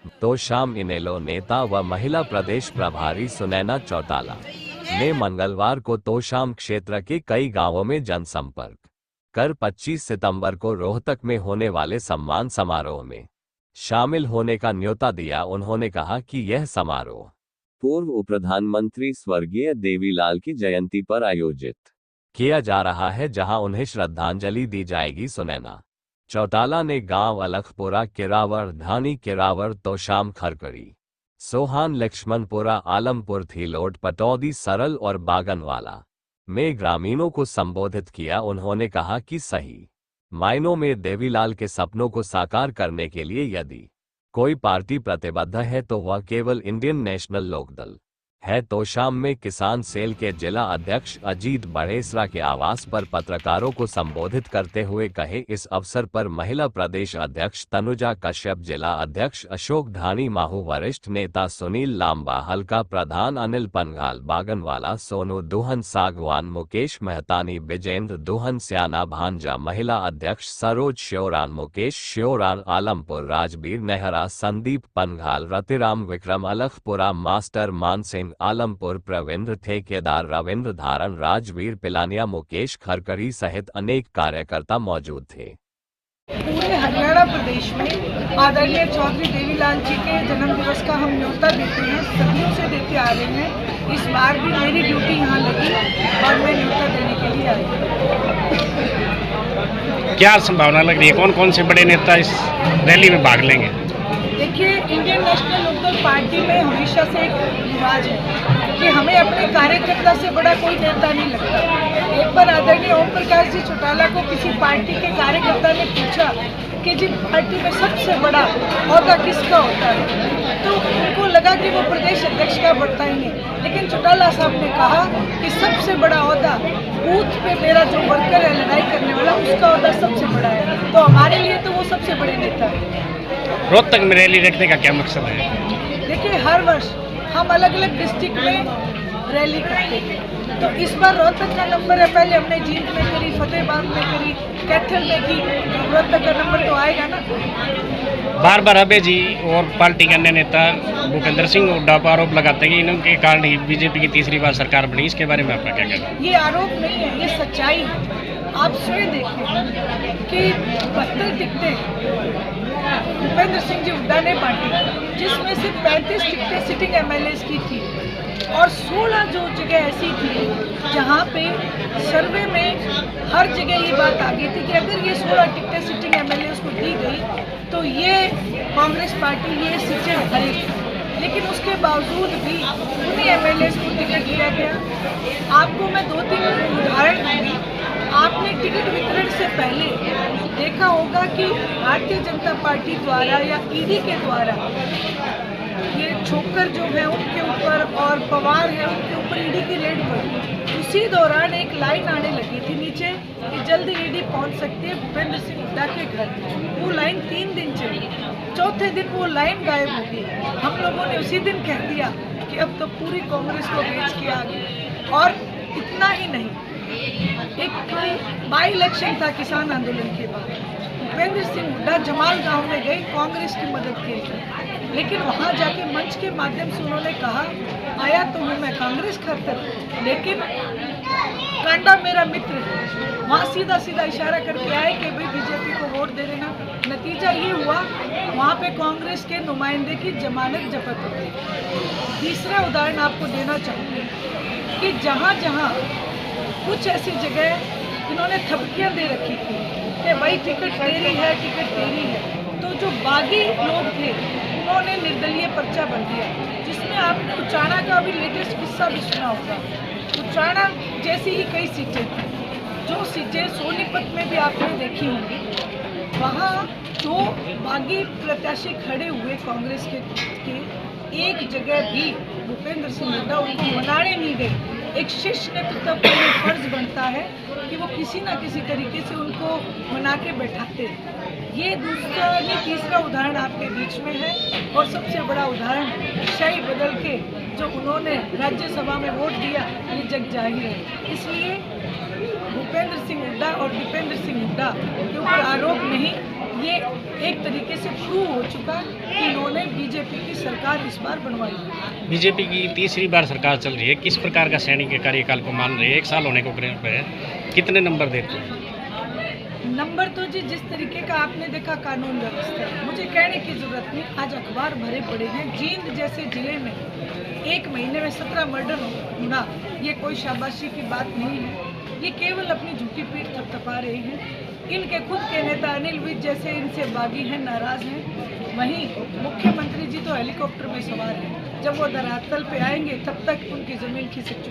तोशाम इनेलो नेता व महिला प्रदेश प्रभारी सुनैना चौटाला ने मंगलवार को तोशाम क्षेत्र के कई गांवों में जनसंपर्क कर 25 सितंबर को रोहतक में होने वाले सम्मान समारोह में शामिल होने का न्योता दिया। उन्होंने कहा कि यह समारोह पूर्व प्रधानमंत्री स्वर्गीय देवीलाल की जयंती पर आयोजित किया जा रहा है, जहां उन्हें श्रद्धांजलि दी जाएगी। सुनैना चौटाला ने गांव अलखपुरा, किरावर, धानी किरावर, तोशाम, खरकड़ी, सोहान, लक्ष्मणपुरा, आलमपुर, थीलोट, पटौदी, सरल और बागनवाला में ग्रामीणों को संबोधित किया। उन्होंने कहा कि सही मायनों में देवीलाल के सपनों को साकार करने के लिए यदि कोई पार्टी प्रतिबद्ध है तो वह केवल इंडियन नेशनल लोकदल है। तोशाम में किसान सेल के जिला अध्यक्ष अजीत बड़ेसरा के आवास पर पत्रकारों को संबोधित करते हुए कहे। इस अवसर पर महिला प्रदेश अध्यक्ष तनुजा कश्यप, जिला अध्यक्ष अशोक धानी माहू, वरिष्ठ नेता सुनील लांबा, हल्का प्रधान अनिल पनघाल, बागनवाला, सोनू दुहन, सागवान, मुकेश मेहतानी, बिजेंद्र दुहन, स्याना भांजा, महिला अध्यक्ष सरोज श्योरान, मुकेश श्योरान, आलमपुर, राजबीर नेहरा, संदीप पनघाल, रतिराम, विक्रम, अलखपुरा, मास्टर मानसिंह, आलमपुर, प्रवींद्र, ठेकेदार रविंद्र धारण, राजवीर पिलानिया, मुकेश खरकड़ी सहित अनेक कार्यकर्ता मौजूद थे। पूरे हरियाणा प्रदेश में आदरणीय चौधरी देवीलाल जी के जन्म दिवस का हम न्योता देते हैं, सदियों से देते आ रहे हैं। इस बार भी मेरी ड्यूटी यहाँ लगी और मैं न्योता देने के लिए आई। क्या संभावना लग रही है, कौन कौन से बड़े नेता इस रैली में भाग लेंगे? देखिए, इंडियन नेशनल लोकदल पार्टी में हमेशा से एक रिवाज है कि हमें अपने कार्यकर्ता से बड़ा कोई नेता नहीं लगता। एक बार आदरणीय ओम प्रकाश जी चौटाला को किसी पार्टी के कार्यकर्ता ने पूछा कि जिन पार्टी में सबसे बड़ा ओहदा किसका होता है, तो उनको लगा कि वो प्रदेश अध्यक्ष का बढ़ता ही नहीं। लेकिन चौटाला साहब ने कहा कि सबसे बड़ा ओहदा बूथ पे मेरा जो वर्कर है, लड़ाई करने वाला, उसका ओहदा सबसे बड़ा है। तो हमारे लिए तो वो सबसे बड़े नेता है। रोहतक में रैली रखने का क्या मकसद है? देखिए, हर वर्ष हम अलग अलग डिस्ट्रिक्ट में रैली करते हैं, तो इस बार रोहतक का नंबर है। पहले हमने जींद में करी, फतेहबाद में करी, कैथल में की, रोहतक का नंबर तो आएगा ना। बार बार अबे जी और पार्टी के अन्य नेता भूपेंद्र सिंह हुड्डा पर आरोप लगाते हैं कि इनके कारण ही बीजेपी की तीसरी बार सरकार बनी। इसके बारे में आपका क्या कहना है? ये आरोप नहीं है, ये सच्चाई है। आप स्वयं देखें कि 72 टिकटें भूपेंद्र सिंह जी हुड्डा ने बांटी, जिसमें से 35 टिकटें सिटिंग एमएलएस की थी और 16 जो जगह ऐसी थी जहां पे सर्वे में हर जगह ये बात आ गई थी कि अगर ये 16 टिकटें सिटिंग एमएलएस को दी गई तो ये कांग्रेस पार्टी ये सीटें हारेगी। लेकिन उसके बावजूद भी उन्हीं एमएलएस को टिकट दिया गया। आपको मैं 2-3 उदाहरण दूंगी। आपने टिकट वितरण से पहले देखा होगा कि भारतीय जनता पार्टी द्वारा या ईडी के द्वारा ये छोकर जो है उनके ऊपर और पवार है उनके ऊपर ईडी की रेड पड़ी। उसी दौरान एक लाइन आने लगी थी नीचे कि जल्दी ईडी पहुंच सकती है भूपेंद्र सिंह हुड्डा के घर। वो लाइन 3 दिन चली, चौथे दिन वो लाइन गायब हो गई। हम लोगों ने उसी दिन कह दिया कि अब तो पूरी कांग्रेस को बेच के आ गए। और इतना ही नहीं, एक बाई इलेक्शन था किसान आंदोलन के बाद, भूपेंद्र सिंह हुड्डा जमाल गांव में गए कांग्रेस की मदद के लिए, लेकिन वहां जाके मंच के माध्यम से उन्होंने कहा, आया तो हूँ मैं कांग्रेस खातर, लेकिन कांडा मेरा मित्र है। वहाँ सीधा सीधा इशारा करके आए कि भाई बीजेपी को वोट दे देना। नतीजा ये हुआ, वहाँ पे कांग्रेस के नुमाइंदे की जमानत जब्त हो गई। तीसरा उदाहरण आपको देना चाहूँगी कि जहाँ जहाँ कुछ ऐसी जगह इन्होंने थपकियाँ दे रखी थी कि भाई टिकट तेरी है, टिकट तेरी है, तो जो बागी लोग थे उन्होंने निर्दलीय पर्चा भर दिया, जिसमें आपने उचाना का भी लेटेस्ट किस्सा भी सुना होगा। उचाना जैसी ही कई सीटें थी, जो सीटें सोनीपत में भी आपने देखी होंगी, वहाँ जो बागी प्रत्याशी खड़े हुए कांग्रेस के एक जगह भी भूपेंद्र सिंह हुड्डा उनको मनाने नहीं गए। एक शीर्ष नेतृत्व का ये फर्ज बनता है कि वो किसी ना किसी तरीके से उनको मना के बैठाते हैं। ये तीसरा उदाहरण आपके बीच में है। और सबसे बड़ा उदाहरण शाही बदल के जो उन्होंने राज्यसभा में वोट दिया, ये जग जाहिर है। इसलिए भूपेंद्र सिंह हुड्डा और दीपेंद्र सिंह हुड्डा के ऊपर आरोप नहीं, ये एक तरीके से प्रूव हो चुका कि इन्होंने बीजेपी की सरकार इस बार बनवाई है। बीजेपी की तीसरी बार सरकार चल रही है, किस प्रकार का सैनिक के कार्यकाल को मान रहे हैं? 1 साल होने को करीब है, कितने नंबर देते हैं? नंबर तो जी जिस तरीके का आपने देखा कानून व्यवस्था, मुझे कहने की जरूरत नहीं, आज अखबार भरे पड़े हैं। जींद जैसे जिले में 1 महीने में 17 मर्डर होना, ये कोई शाबाशी की बात नहीं है। ये केवल अपनी झूठी पीठ थपथपा रहे हैं। इनके खुद के नेता अनिल विज जैसे इनसे बागी हैं, नाराज हैं। वहीं मुख्यमंत्री जी तो हेलीकॉप्टर में सवार हैं, जब वो धरातल पे आएंगे तब तक उनकी जमीन खिसक चुकी है।